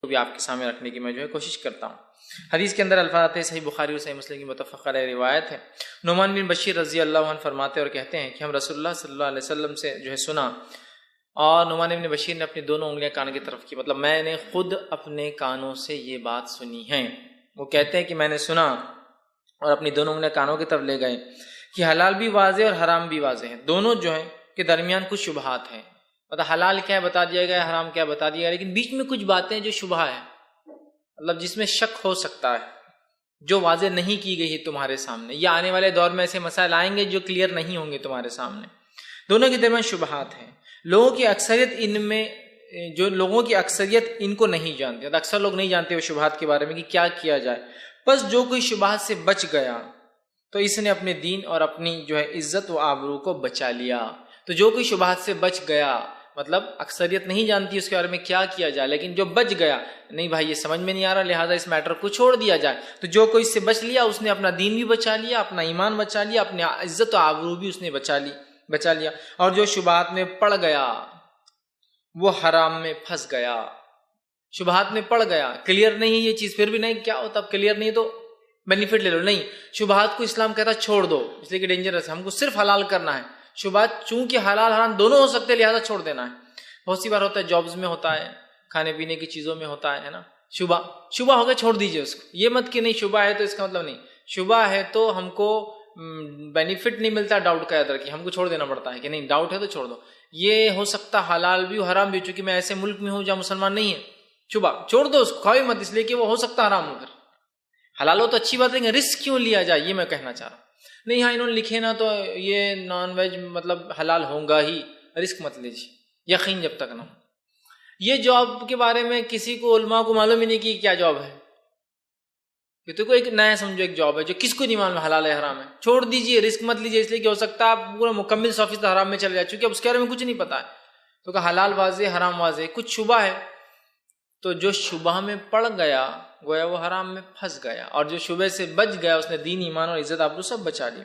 بھی آپ کے سامنے رکھنے کی میں کوشش کرتا ہوں۔ حدیث کے اندر الفاظ آتے ہیں، صحیح بخاری اور صحیح مسلم کی متفق علیہ روایت ہے۔ نعمان بن بشیر رضی اللہ عنہ فرماتے اور کہتے ہیں کہ ہم رسول اللہ صلی اللہ علیہ وسلم سے سنا، اور نعمان بن بشیر نے اپنی دونوں انگلیاں کان کی طرف کی، مطلب میں نے خود اپنے کانوں سے یہ بات سنی ہے۔ وہ کہتے ہیں کہ میں نے سنا اور اپنی دونوں انگلیاں کانوں کی طرف لے گئے کہ حلال بھی واضح اور حرام بھی واضح ہے، دونوں کے درمیان کچھ شبہات ہیں، مطلب حلال کیا ہے بتا دیا گیا، حرام کیا بتا دیا گیا، لیکن بیچ میں کچھ باتیں جو شبہ ہے، مطلب جس میں شک ہو سکتا ہے، جو واضح نہیں کی گئی ہے تمہارے سامنے، یا آنے والے دور میں ایسے مسائل آئیں گے جو کلیئر نہیں ہوں گے تمہارے سامنے۔ دونوں کے درمیان شبہات ہیں، لوگوں کی اکثریت ان کو نہیں جانتی، اکثر لوگ نہیں جانتے وہ شبہات کے بارے میں کہ کیا کیا جائے۔ بس جو کوئی شبہات سے بچ گیا تو اس نے اپنے دین اور اپنی عزت و آبرو کو بچا لیا۔ تو جو کوئی شبہات سے بچ گیا، مطلب اکثریت نہیں جانتی اس کے بارے میں کیا کیا جائے، لیکن جو بچ گیا، نہیں بھائی یہ سمجھ میں نہیں آ رہا لہٰذا اس میٹر کو چھوڑ دیا جائے، تو جو کوئی اس سے بچ لیا اس نے اپنا دین بھی بچا لیا، اپنا ایمان بچا لیا، اپنی عزت و آبرو بھی اس نے بچا لیا۔ اور جو شبہات میں پڑ گیا وہ حرام میں پھنس گیا، شبہات میں پڑ گیا، کلیئر نہیں یہ چیز، پھر بھی نہیں کیا ہوتا کلیئر نہیں تو بینیفٹ لے لو، نہیں، شبہات کو اسلام کہتا چھوڑ دو، اس لیے کہ ڈینجرس ہے، ہم کو صرف حلال کرنا ہے۔ شبہات چونکہ حلال حرام دونوں ہو سکتے ہیں لہذا چھوڑ دینا ہے۔ بہت سی بار ہوتا ہے جابز میں ہوتا ہے، کھانے پینے کی چیزوں میں ہوتا ہے نا، شبہ ہو گیا چھوڑ دیجئے اس کو، یہ مت کہ نہیں شبہ ہے تو اس کا مطلب نہیں، شبہ ہے تو ہم کو بینیفٹ نہیں ملتا ڈاؤٹ کا ادھر کی، ہم کو چھوڑ دینا پڑتا ہے کہ نہیں ڈاؤٹ ہے تو چھوڑ دو۔ یہ ہو سکتا حلال بھی حرام بھی، چونکہ میں ایسے ملک میں ہوں جہاں مسلمان نہیں ہے، شبہ چھوڑ دو اس کو، کھاؤ مت، اس لیے کہ وہ ہو سکتا حرام ہو، پھر حلال ہو تو اچھی بات ہے، رسک کیوں لیا جائے، یہ میں کہنا چاہ رہا ہوں۔ نہیں ہاں انہوں نے لکھے نا تو یہ نان ویج مطلب حلال ہوگا ہی، رسک مت لیجیے، یقین جب تک نہ ہو۔ یہ جاب کے بارے میں کسی کو علماء کو معلوم ہی نہیں کہ کیا جاب ہے، کہ تو کوئی ایک نیا سمجھو ایک جاب ہے جو کس کو نہیں معلوم حلال ہے حرام ہے، چھوڑ دیجیے، رسک مت لیجیے، اس لیے کہ ہو سکتا ہے آپ پورا مکمل 100% حرام میں چلے جائے، چونکہ اب اس کے بارے میں کچھ نہیں پتا ہے، تو کہ حلال واضح حرام واضح، کچھ شبہ ہے، تو جو شبہ میں پڑ گیا گویا وہ حرام میں پھنس گیا، اور جو شبہ سے بچ گیا اس نے دین ایمان اور عزت آبرو سب بچا لی۔